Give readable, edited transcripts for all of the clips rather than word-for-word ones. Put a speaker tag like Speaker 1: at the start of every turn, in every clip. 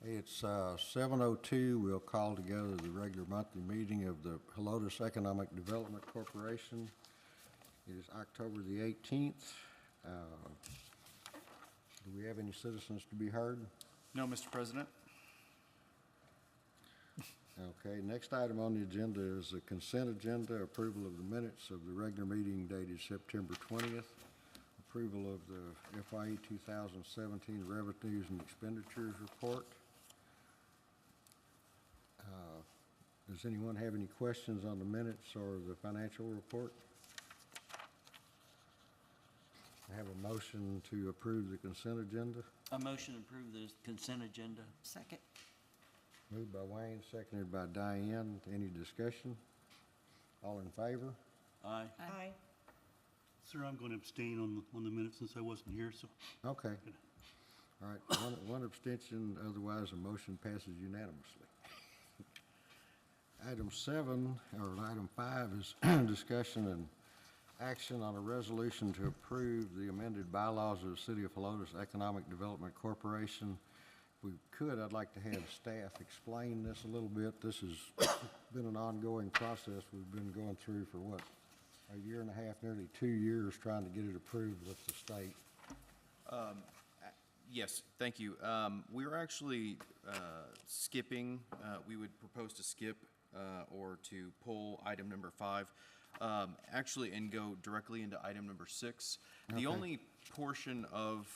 Speaker 1: It's 7:02. We'll call together the regular monthly meeting of the Helotes Economic Development Corporation. It is October the 18th. Do we have any citizens to be heard?
Speaker 2: No, Mr. President.
Speaker 1: Okay, next item on the agenda is the consent agenda, approval of the minutes of the regular meeting dated September 20th, approval of the FYE 2017 revenues and expenditures report. Does anyone have any questions on the minutes or the financial report? I have a motion to approve the consent agenda.
Speaker 3: A motion to approve the consent agenda.
Speaker 4: Second.
Speaker 1: Moved by Wayne, seconded by Diane. Any discussion? All in favor?
Speaker 3: Aye.
Speaker 4: Aye.
Speaker 5: Sir, I'm going to abstain on the minutes since I wasn't here, so.
Speaker 1: Okay. All right, one abstention, otherwise the motion passes unanimously. Item 5 is discussion and action on a resolution to approve the amended bylaws of the City of Helotes Economic Development Corporation. If we could, I'd like to have staff explain this a little bit. This has been an ongoing process we've been going through for what, a year and a half, nearly 2 years, trying to get it approved with the state.
Speaker 2: Yes, thank you. We were actually skipping, we would propose to skip or to pull item number 5, actually, and go directly into item number 6.
Speaker 1: Okay.
Speaker 2: The only portion of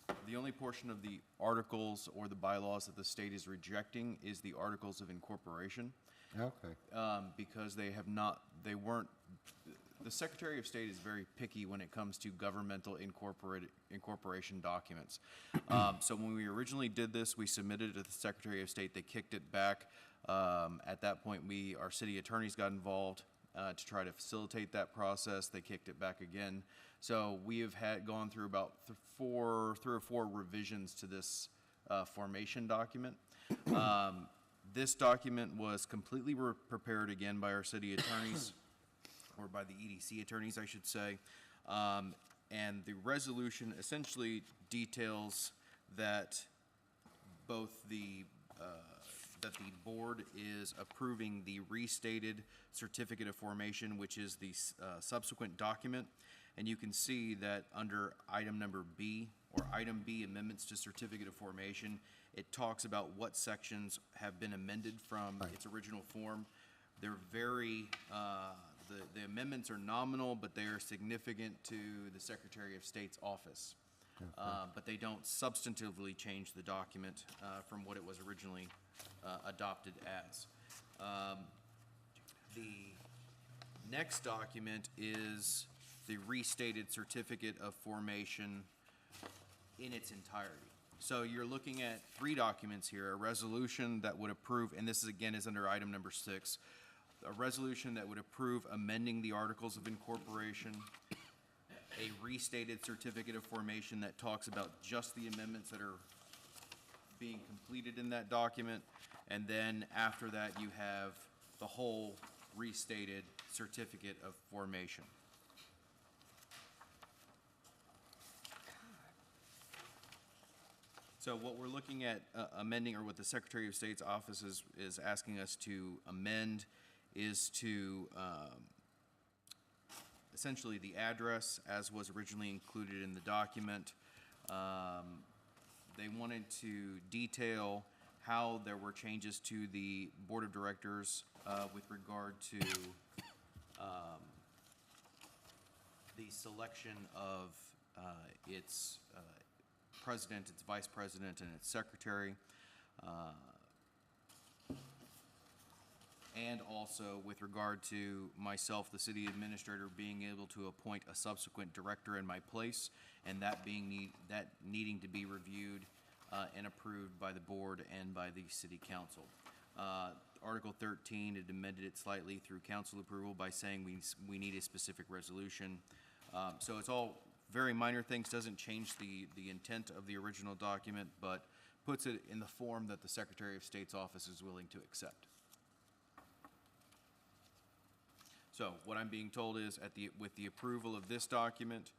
Speaker 2: the articles or the bylaws that the state is rejecting is the articles of incorporation.
Speaker 1: Okay.
Speaker 2: Because the Secretary of State is very picky when it comes to governmental incorporation documents. So when we originally did this, we submitted it to the Secretary of State. They kicked it back. At that point, our city attorneys got involved to try to facilitate that process. They kicked it back again. So we have gone through about 3 or 4 revisions to this formation document. This document was completely prepared again by our city attorneys, or by the EDC attorneys, I should say. And the resolution essentially details that both that the board is approving the restated certificate of formation, which is the subsequent document. And you can see that under item number B, or item B, amendments to certificate of formation, it talks about what sections have been amended from its original form. They're very, the amendments are nominal, but they are significant to the Secretary of State's office. But they don't substantively change the document from what it was originally adopted as. The next document is the restated certificate of formation in its entirety. So you're looking at 3 documents here: a resolution that would approve, and this is again is under item number 6, a resolution that would approve amending the articles of incorporation, a restated certificate of formation that talks about just the amendments that are being completed in that document, and then after that you have the whole restated certificate of formation. So what we're looking at amending, or what the Secretary of State's office is asking us to amend, is to essentially the address as was originally included in the document. They wanted to detail how there were changes to the Board of Directors with regard to the selection of its president, its vice president, and its secretary. And also with regard to myself, the city administrator, being able to appoint a subsequent director in my place, and that needing to be reviewed and approved by the board and by the city council. Article 13, it amended it slightly through council approval by saying we need a specific resolution. So it's all very minor things, doesn't change the intent of the original document, but puts it in the form that the Secretary of State's office is willing to accept. So So what I'm being told is with the approval of this document,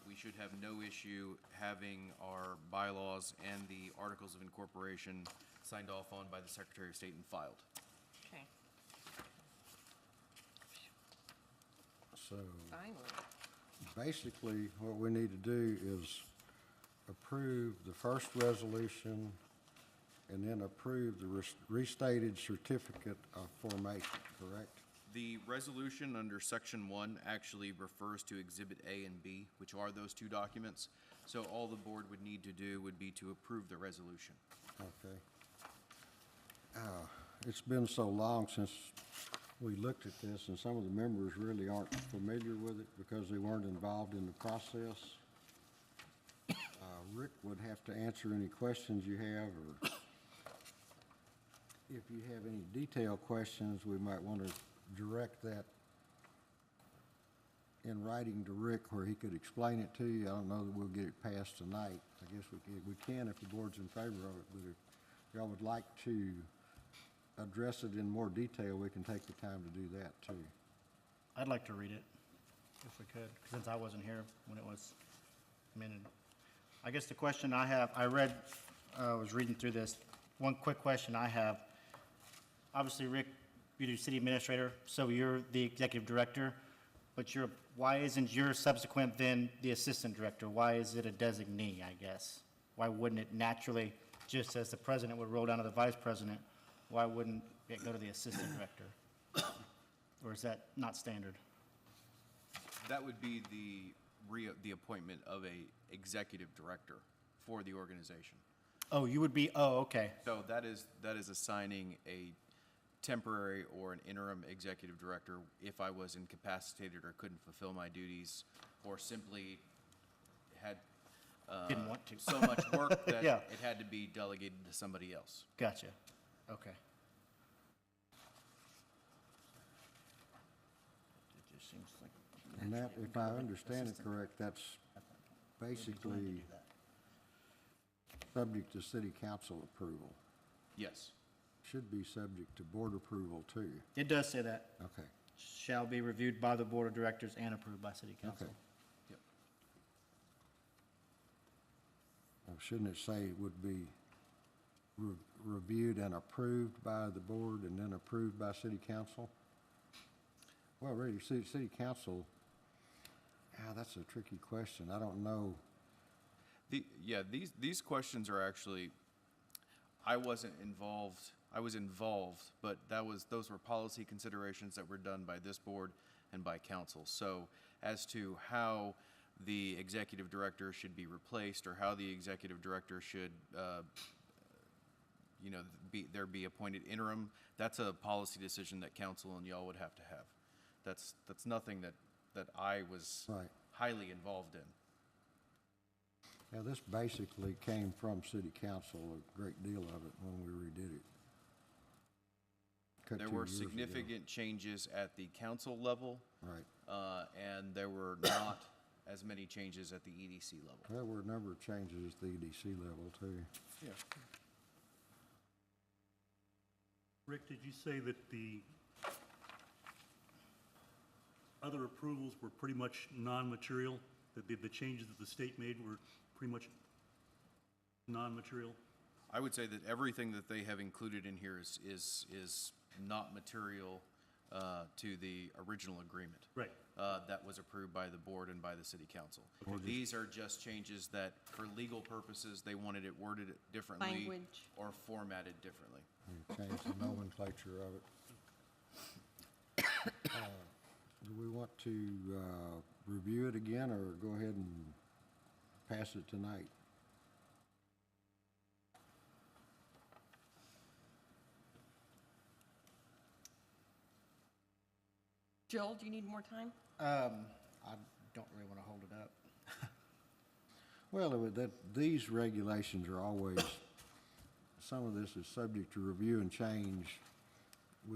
Speaker 2: we should have no issue having our bylaws and the articles of incorporation signed off on by the Secretary of State and filed.
Speaker 4: Okay,
Speaker 1: So
Speaker 4: finally.
Speaker 1: basically, what we need to do is approve the first resolution and then approve the restated certificate of formation, correct?
Speaker 2: The resolution under Section 1 actually refers to Exhibit A and B, which are those two documents. So all the board would need to do would be to approve the resolution.
Speaker 1: Okay. It's been so long since we looked at this, and some of the members really aren't familiar with it because they weren't involved in the process. Rick would have to answer any questions you have, or if you have any detailed questions, we might want to direct that in writing to Rick where he could explain it to you. I don't know that we'll get it passed tonight. I guess we can if the board's in favor of it, but if y'all would like to address it in more detail, we can take the time to do that too.
Speaker 6: I'd like to read it, if we could, since I wasn't here when it was amended. I guess the question I have, was reading through this. One quick question I have. Obviously, Rick, you're the city administrator, so you're the executive director, but why isn't your subsequent then the assistant director? Why is it a designee, I guess? Why wouldn't it naturally, just as the president would roll down to the vice president, why wouldn't it go to the assistant director? Or is that not standard?
Speaker 2: That would be the appointment of a executive director for the organization.
Speaker 6: Oh, you would be, okay.
Speaker 2: So that is assigning a temporary or an interim executive director if I was incapacitated or couldn't fulfill my duties, or simply had
Speaker 6: Didn't want to.
Speaker 2: so much work that
Speaker 6: Yeah.
Speaker 2: it had to be delegated to somebody else.
Speaker 6: Gotcha. Okay. It just seems like.
Speaker 1: And that, if I understand it correct, that's basically subject to city council approval.
Speaker 2: Yes.
Speaker 1: Should be subject to board approval too.
Speaker 6: It does say that.
Speaker 1: Okay,
Speaker 6: Shall be reviewed by the board of directors and approved by city council.
Speaker 1: okay.
Speaker 2: Yep.
Speaker 1: Shouldn't it say it would be reviewed and approved by the board and then approved by city council? Well, really, city council, that's a tricky question. I don't know.
Speaker 2: These questions are actually, I wasn't involved. I was involved, but those were policy considerations that were done by this board and by council. So as to how the executive director should be replaced or how the executive director should, be appointed interim, that's a policy decision that council and y'all would have to have. That's nothing that I was
Speaker 1: Right.
Speaker 2: highly involved in.
Speaker 1: Now, this basically came from city council, a great deal of it, when we redid it. Cut
Speaker 2: There
Speaker 1: 2
Speaker 2: were
Speaker 1: years ago.
Speaker 2: significant changes at the council level,
Speaker 1: Right.
Speaker 2: and there were not as many changes at the EDC level.
Speaker 1: There were a number of changes at the EDC level too.
Speaker 2: Yeah.
Speaker 5: Rick, did you say that the other approvals were pretty much non-material? That the changes that the state made were pretty much non-material?
Speaker 2: I would say that everything that they have included in here is not material to the original agreement.
Speaker 5: Right.
Speaker 2: That was approved by the board and by the city council. These are just changes that, for legal purposes, they wanted it worded differently.
Speaker 4: Language.
Speaker 2: Or formatted differently.
Speaker 1: We changed the nomenclature of it. Do we want to review it again or go ahead and pass it tonight?
Speaker 4: Jill, do you need more time?
Speaker 6: I don't really want to hold it up.
Speaker 1: Well, these regulations are always, some of this is subject to review and change.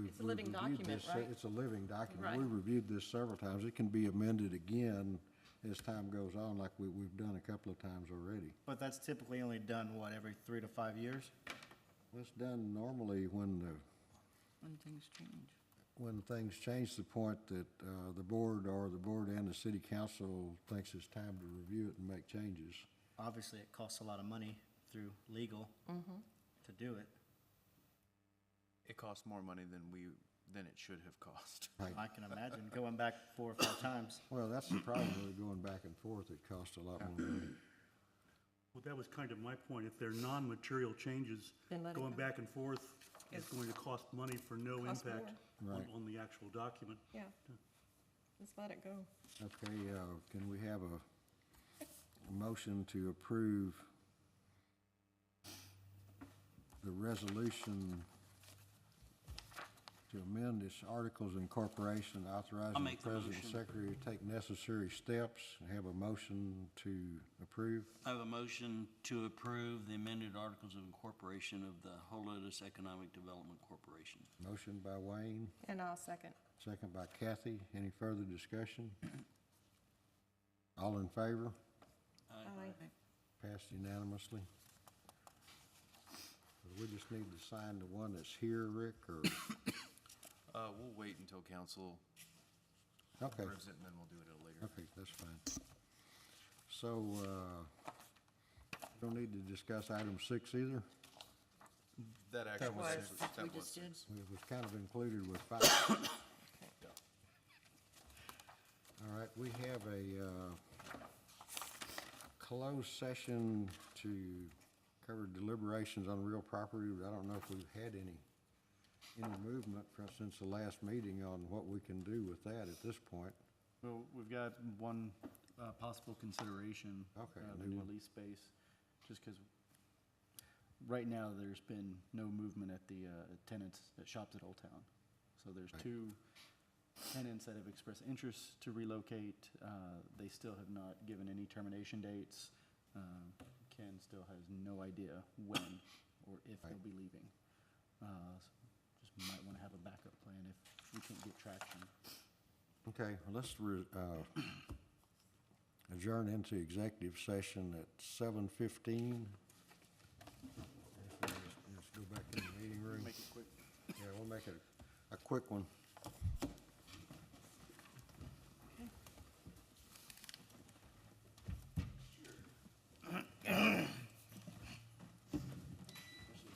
Speaker 4: It's a living
Speaker 1: We've reviewed
Speaker 4: document,
Speaker 1: this-
Speaker 4: right?
Speaker 1: It's a living document.
Speaker 4: Right.
Speaker 1: We reviewed this several times. It can be amended again as time goes on, like we've done a couple of times already.
Speaker 6: But that's typically only done, what, every 3 to 5 years?
Speaker 1: Well, it's done normally when
Speaker 4: When things change.
Speaker 1: when things change to the point that the board or the board and the city council thinks it's time to review it and make changes.
Speaker 6: Obviously, it costs a lot of money through legal to do it.
Speaker 2: It costs more money than it should have cost.
Speaker 6: I can imagine going back 4 or 5 times.
Speaker 1: Well, that's the problem with going back and forth. It costs a lot more money.
Speaker 5: Well, that was kind of my point. If they're non-material changes,
Speaker 4: Then let it
Speaker 5: going
Speaker 4: go.
Speaker 5: back and forth is
Speaker 4: It's-
Speaker 5: going to cost money for no
Speaker 4: Cost
Speaker 5: impact
Speaker 1: more.
Speaker 5: on,
Speaker 1: Right.
Speaker 5: on the actual document.
Speaker 4: Yeah. Just let it go.
Speaker 1: Okay, can we have a motion to approve the resolution to amend its articles of incorporation, authorizing the
Speaker 3: make the
Speaker 1: president and
Speaker 3: motion.
Speaker 1: secretary to take necessary steps? Have a motion to approve?
Speaker 3: I have a motion to approve the amended Articles of Incorporation of the Holotus Economic Development Corporation.
Speaker 1: Motion by Wayne,
Speaker 4: And I'll second.
Speaker 1: second by Kathy. Any further discussion? All in favor?
Speaker 4: Aye.
Speaker 1: Passed unanimously. We just need to sign the one that's here, Rick, or,
Speaker 2: We'll wait until council
Speaker 1: okay,
Speaker 2: approves it, and then we'll do it at a later.
Speaker 1: okay, that's fine. So, don't need to discuss item 6 either.
Speaker 2: That actually
Speaker 4: was
Speaker 2: was,
Speaker 4: six.
Speaker 2: that
Speaker 4: We
Speaker 2: was
Speaker 4: just did.
Speaker 2: six.
Speaker 1: It was kind of included with 5. All right, we have a closed session to cover deliberations on real property. I don't know if we've had any movement since the last meeting on what we can do with that at this point.
Speaker 7: Well, we've got one possible consideration.
Speaker 1: Okay,
Speaker 7: The
Speaker 1: new
Speaker 7: new
Speaker 1: one.
Speaker 7: lease space, just because right now, there's been no movement at the tenants that shops at Old Town. So there's
Speaker 1: Right.
Speaker 7: 2 tenants that have expressed interest to relocate. They still have not given any termination dates. Ken still has no idea when or if they'll
Speaker 1: Right.
Speaker 7: be leaving. Just might want to have a backup plan if we can't get traction.
Speaker 1: Okay, well, let's adjourn into executive session at 7:15. Let's go back in the meeting room.
Speaker 7: Make it quick.
Speaker 1: Yeah, we'll make it a quick one.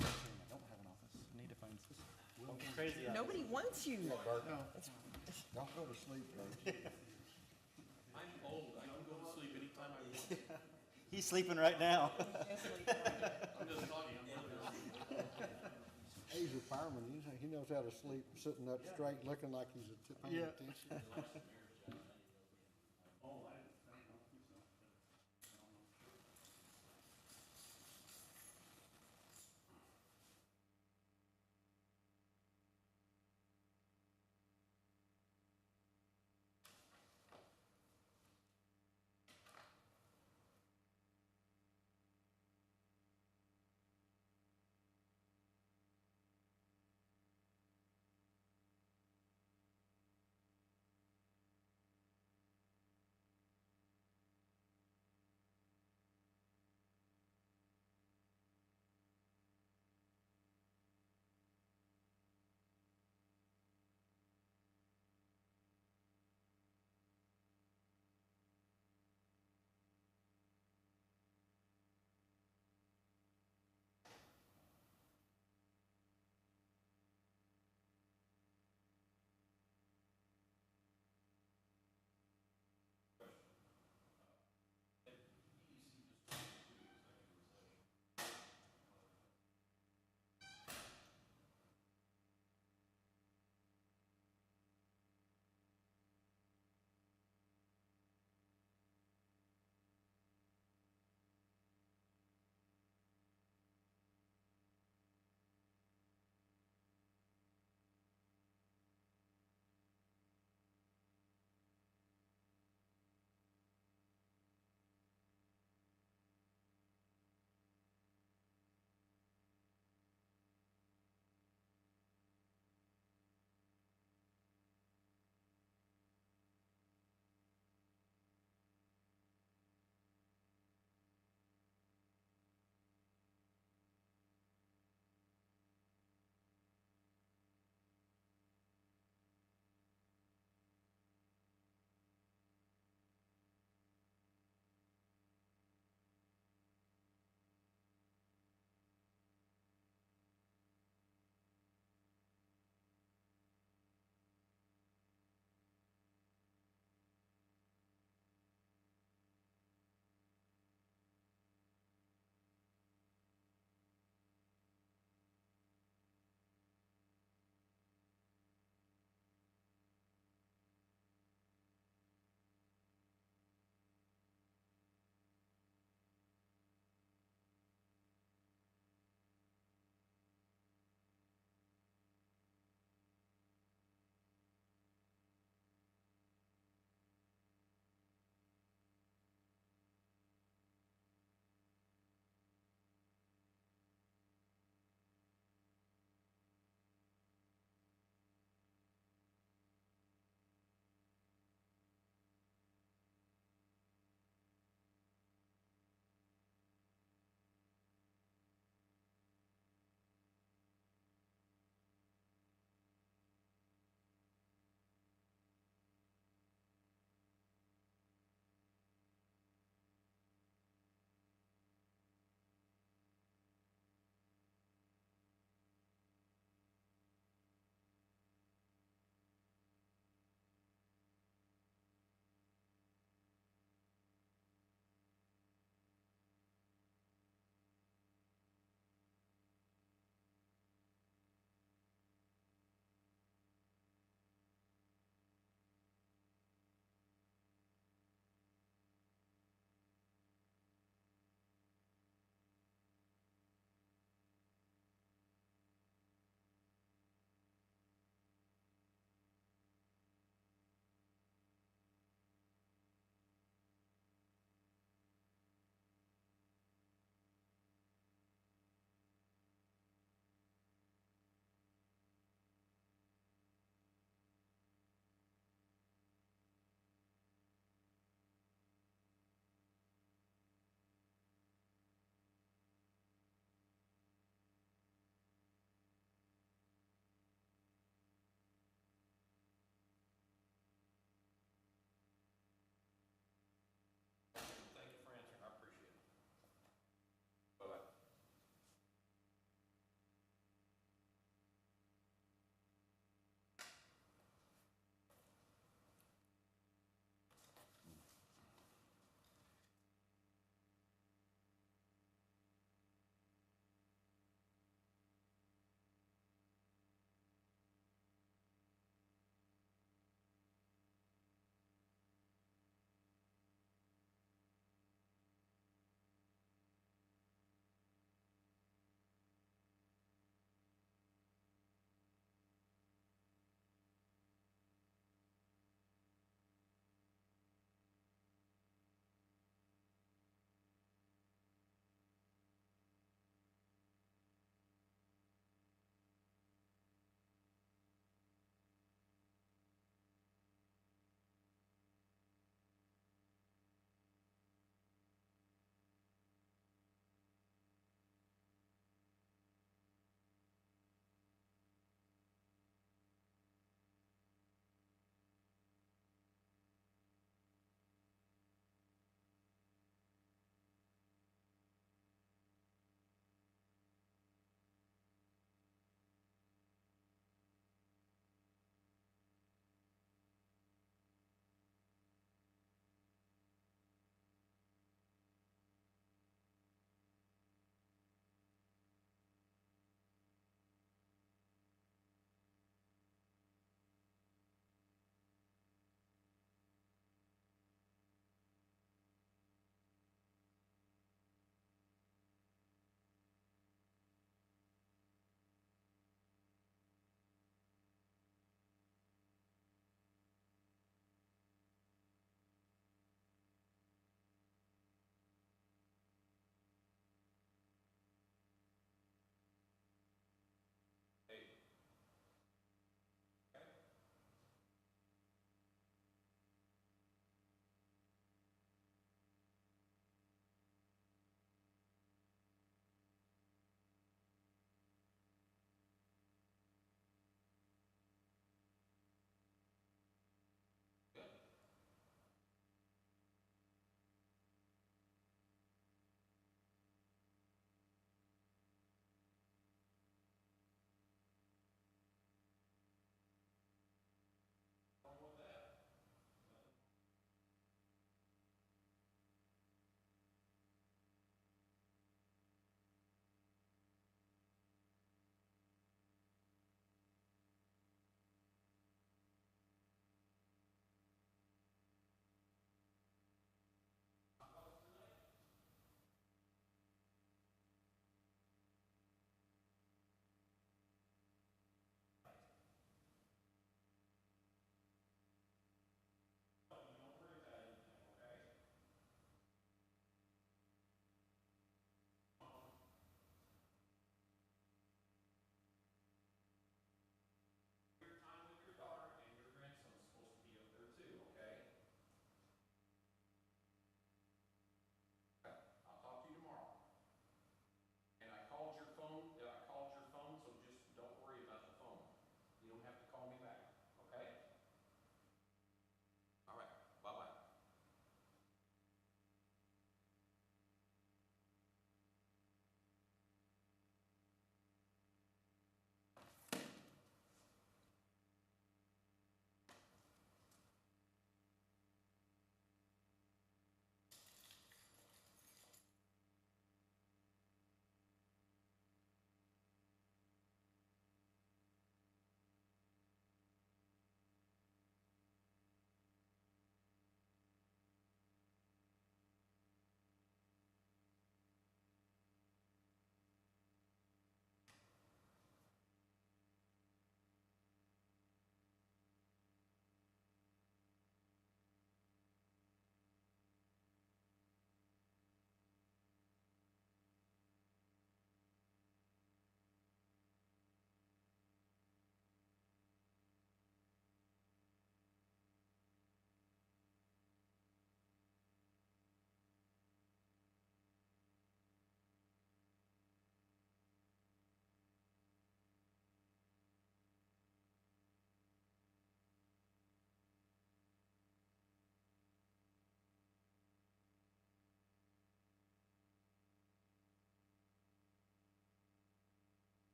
Speaker 7: I don't have an office. I need to find this.
Speaker 6: Crazy.
Speaker 4: Nobody wants you.
Speaker 1: Don't go to sleep, Coach.
Speaker 6: He's sleeping right now.
Speaker 1: He's a fireman, he knows how to sleep sitting up straight, looking like he's paying
Speaker 6: Yeah.
Speaker 1: attention.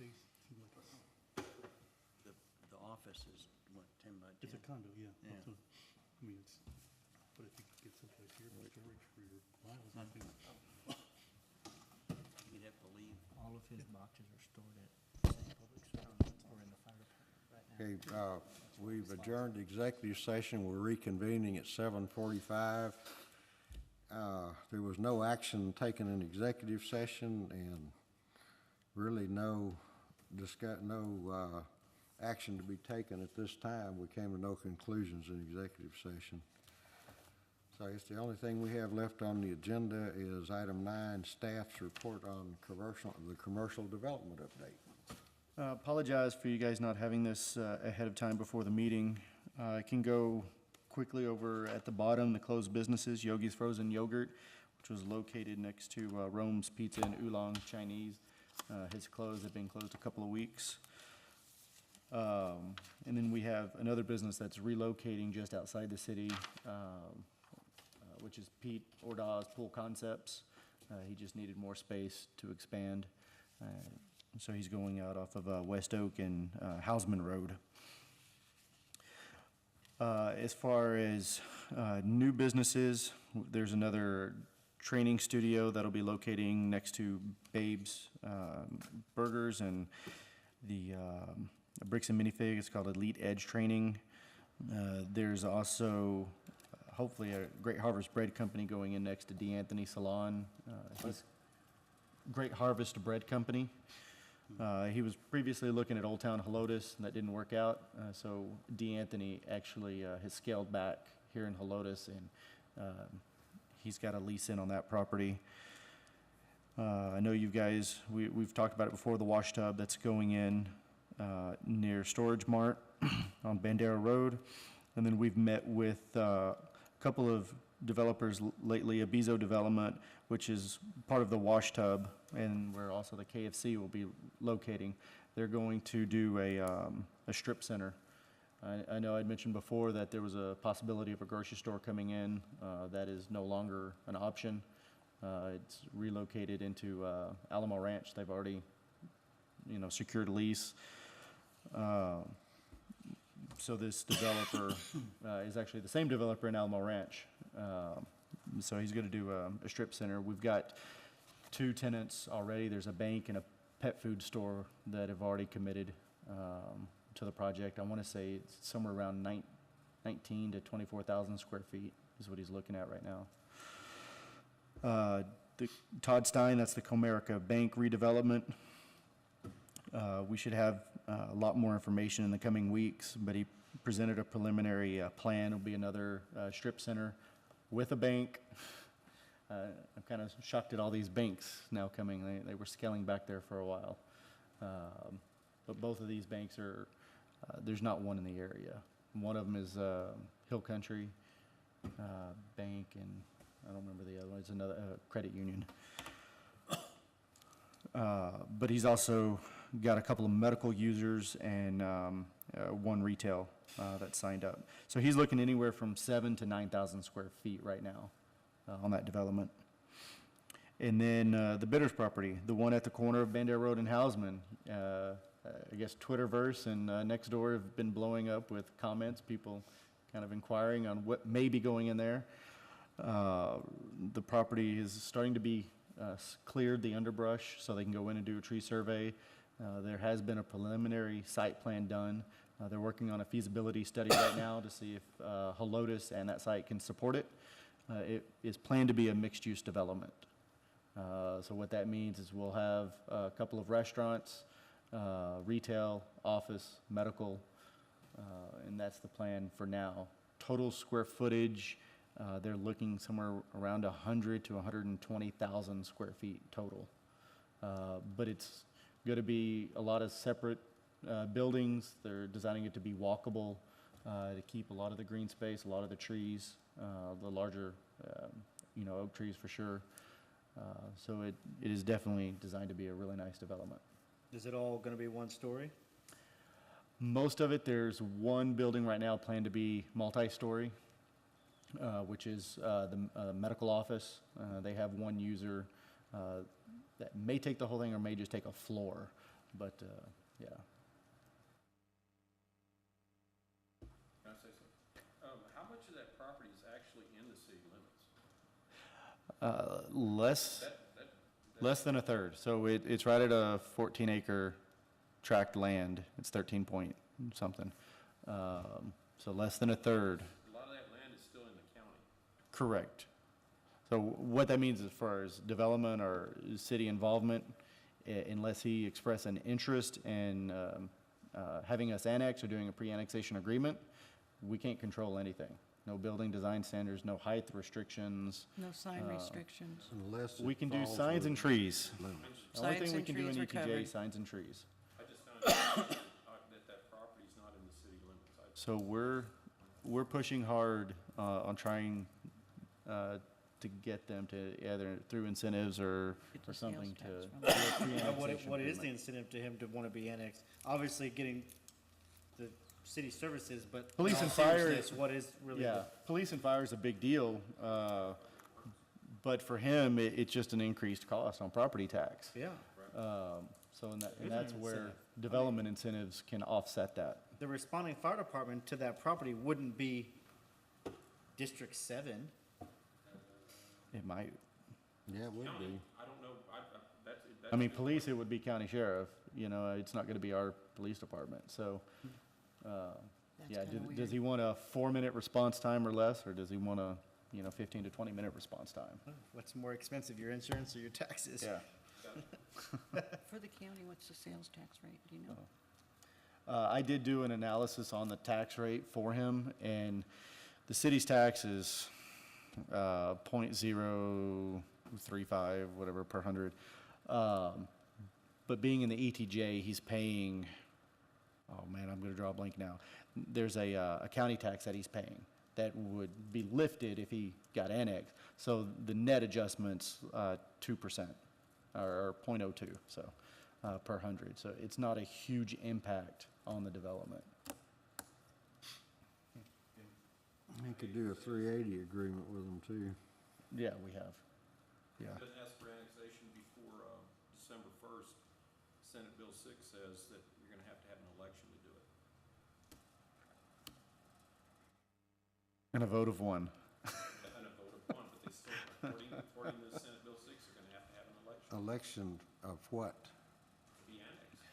Speaker 5: space. Seems like
Speaker 3: The office is, what, 10 by 10?
Speaker 5: it's a condo, yeah.
Speaker 3: Yeah.
Speaker 5: So, I mean, it's, but if you could get someplace here for storage for your files, I think.
Speaker 3: You'd have to leave.
Speaker 7: All of his boxes are stored at City Public Service or in the fire department right now.
Speaker 1: Okay, we've adjourned the executive session. We're reconvening at 7:45. There was no action taken in executive session and really no action to be taken at this time. We came to no conclusions in executive session. So I guess the only thing we have left on the agenda is item 9, staff's report on the commercial development update.
Speaker 7: Apologize for you guys not having this ahead of time before the meeting. I can go quickly over at the bottom, the closed businesses, Yogi's Frozen Yogurt, which was located next to Rome's Pizza and Oolong Chinese. His closed, have been closed a couple of weeks. And then we have another business that's relocating just outside the city, which is Pete Ordaz Pool Concepts. He just needed more space to expand. So he's going out off of West Oak and Hausman Road. As far as new businesses, there's another training studio that'll be locating next to Babe's Burgers and the Bricks and Minifig. It's called Elite Edge Training. There's also hopefully a Great Harvest Bread Company going in next to D'Anthony Salon. He's Great Harvest Bread Company. He was previously looking at Old Town Helotes, and that didn't work out. So D'Anthony actually has scaled back here in Helotes, and he's got a lease in on that property. I know you guys, we've talked about it before, the wash tub that's going in near Storage Mart on Bandera Road. And then we've met with a couple of developers lately, Abizo Development, which is part of the wash tub, and where also the KFC will be locating. They're going to do a strip center. I know I'd mentioned before that there was a possibility of a grocery store coming in. That is no longer an option. It's relocated into Alamo Ranch. They've already, secured a lease. So this developer is actually the same developer in Alamo Ranch. So he's going to do a strip center. We've got 2 tenants already. There's a bank and a pet food store that have already committed to the project. I want to say it's somewhere around 19 to 24,000 square feet is what he's looking at right now. The Todd Stein, that's the Comerica Bank redevelopment. We should have a lot more information in the coming weeks, but he presented a preliminary plan. It'll be another strip center with a bank. I'm kind of shocked at all these banks now coming. They were scaling back there for a while. But both of these banks are, there's not one in the area. One of them is Hill Country Bank, and I don't remember the other one. It's another credit union. But he's also got a couple of medical users and one retail that signed up. So he's looking anywhere from 7,000 to 9,000 square feet right now on that development. And then the Bitters property, the one at the corner of Bandera Road and Hausman. I guess Twitterverse and Nextdoor have been blowing up with comments, people kind of inquiring on what may be going in there. The property is starting to be cleared, the underbrush, so they can go in and do a tree survey. There has been a preliminary site plan done. They're working on a feasibility study right now to see if Helotes and that site can support it. It is planned to be a mixed-use development. So what that means is we'll have a couple of restaurants, retail, office, medical, and that's the plan for now. Total square footage, they're looking somewhere around 100 to 120,000 square feet total. But it's going to be a lot of separate buildings. They're designing it to be walkable, to keep a lot of the green space, a lot of the trees, the larger, oak trees for sure. So it is definitely designed to be a really nice development.
Speaker 6: Is it all going to be one story?
Speaker 7: Most of it, there's one building right now planned to be multi-story, which is the medical office. They have one user that may take the whole thing or may just take a floor. but, yeah.
Speaker 8: Can I say something? How much of that property is actually in the city limits?
Speaker 7: Less than a third. So it's right at a 14-acre tract land. It's 13 point something. So less than a third.
Speaker 8: A lot of that land is still in the county.
Speaker 7: Correct. So what that means as far as development or city involvement, unless he express an interest in having us annex or doing a pre-annexation agreement, we can't control anything. No building design standards, no height restrictions.
Speaker 4: No sign restrictions.
Speaker 1: Unless it
Speaker 7: We can do
Speaker 1: falls
Speaker 7: signs and
Speaker 1: within
Speaker 7: trees.
Speaker 1: limits.
Speaker 7: The only
Speaker 4: Signs
Speaker 7: thing we
Speaker 4: and
Speaker 7: can do in
Speaker 4: trees are
Speaker 7: ETJ
Speaker 4: covered.
Speaker 7: is signs and trees.
Speaker 8: I just found out that property's not in the city limits.
Speaker 7: So we're pushing hard on trying to get them to either through incentives or
Speaker 4: Get the
Speaker 7: something
Speaker 4: sales
Speaker 7: to
Speaker 4: tax
Speaker 7: do a pre-annexation
Speaker 6: What is the
Speaker 7: agreement.
Speaker 6: incentive to him to want to be annexed? Obviously, getting the city services, but in
Speaker 7: Police
Speaker 6: all
Speaker 7: and fire-
Speaker 6: seriousness, what is really
Speaker 7: Yeah,
Speaker 6: the?
Speaker 7: police and fire is a big deal, but for him, it's just an increased cost on property tax.
Speaker 6: Yeah,
Speaker 7: So and
Speaker 6: There is
Speaker 7: that's
Speaker 6: an
Speaker 7: where
Speaker 6: incentive.
Speaker 7: development incentives can offset that.
Speaker 6: the responding fire department to that property wouldn't be District 7.
Speaker 7: It might,
Speaker 1: Yeah, it would be.
Speaker 8: I don't know, that's.
Speaker 7: I mean, police, it would be county sheriff, you know, it's not gonna be our police department, so, yeah,
Speaker 4: kinda
Speaker 7: does
Speaker 4: weird.
Speaker 7: he want a 4-minute response time or less, or does he want a, 15 to 20-minute response time?
Speaker 6: What's more expensive, your insurance or your taxes?
Speaker 4: For the county, what's the sales tax rate, do you know?
Speaker 7: I did do an analysis on the tax rate for him, and the city's tax is, .035, whatever, per hundred. But being in the ETJ, he's paying, oh man, I'm gonna draw a blank now. There's a county tax that he's paying that would be lifted if he got annexed. So the net adjustment's, 2%, or .02, so, per hundred. So it's not a huge impact on the development.
Speaker 1: You could do a 380 agreement with them, too.
Speaker 7: Yeah, we have, yeah.
Speaker 8: Doesn't ask for annexation before, December 1st. Senate Bill 6 says that you're gonna have an election to do it.
Speaker 7: And a vote of one.
Speaker 8: And a vote of one, but they still, according to Senate Bill 6, you're gonna have an election
Speaker 1: Election of what?
Speaker 8: to be annexed.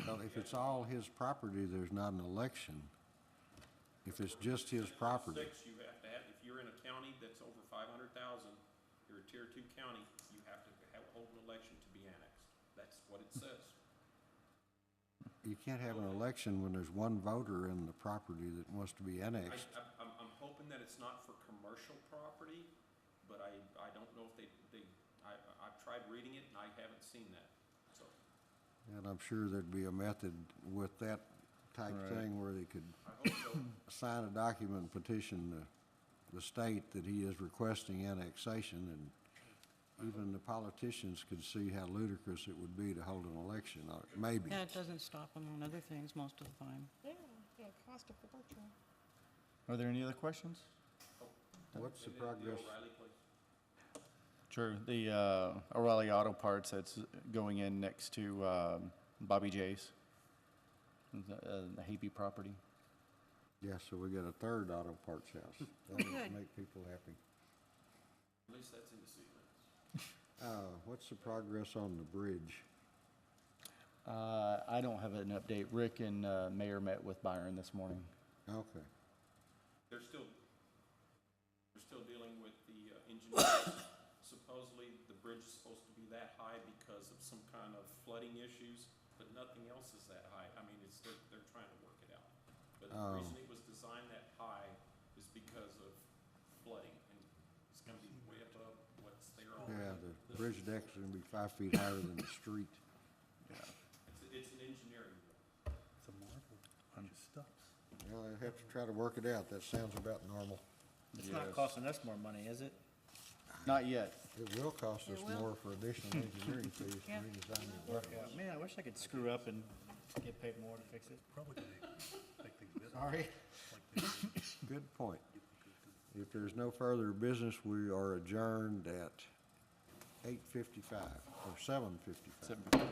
Speaker 1: Well, if it's all his property, there's not an election. If it's just his property.
Speaker 8: 6, you have to have, if you're in a county that's over 500,000, you're a tier 2 county, you have to hold an election to be annexed. That's what it says.
Speaker 1: You can't have an election when there's one voter in the property that wants to be annexed.
Speaker 8: I'm hoping that it's not for commercial property, but I don't know if I've tried reading it and I haven't seen that, so.
Speaker 1: And I'm sure there'd be a method with that type thing where they could
Speaker 8: I hope so.
Speaker 1: sign a document, petition the state that he is requesting annexation, and even the politicians could see how ludicrous it would be to hold an election, or maybe.
Speaker 4: Yeah, it doesn't stop them on other things most of the time.
Speaker 7: Are there any other questions?
Speaker 1: What's the
Speaker 8: The
Speaker 1: progress?
Speaker 8: O'Reilly place.
Speaker 7: Sure, the O'Reilly Auto Parts that's going in next to Bobby J's, the Happy property.
Speaker 1: Yeah, so we got a third auto parts house. That would
Speaker 4: Good.
Speaker 1: make people happy.
Speaker 8: At least that's in the city limits.
Speaker 1: What's the progress on the bridge?
Speaker 7: I don't have an update. Rick and Mayor met with Byron this morning.
Speaker 1: Okay.
Speaker 8: They're still dealing with the engineers. Supposedly, the bridge is supposed to be that high because of some kind of flooding issues, but nothing else is that high. I mean, they're trying to work it out. But the reason it was designed that high is because of flooding, and it's gonna be way above what's there already.
Speaker 1: Yeah, the bridge deck's gonna be 5 feet higher than the street.
Speaker 8: It's an engineering.
Speaker 1: Well, they have to try to work it out. That sounds about normal.
Speaker 6: It's not costing us more money, is it?
Speaker 7: Not yet.
Speaker 1: It will cost us
Speaker 4: It will.
Speaker 1: more for additional engineering fees to
Speaker 4: Yeah.
Speaker 1: redesign the bridge.
Speaker 6: Yeah, man, I wish I could screw up and get paid more to fix it. Sorry.
Speaker 1: Good point. If there's no further business, we are adjourned at 8:55, or 7:55.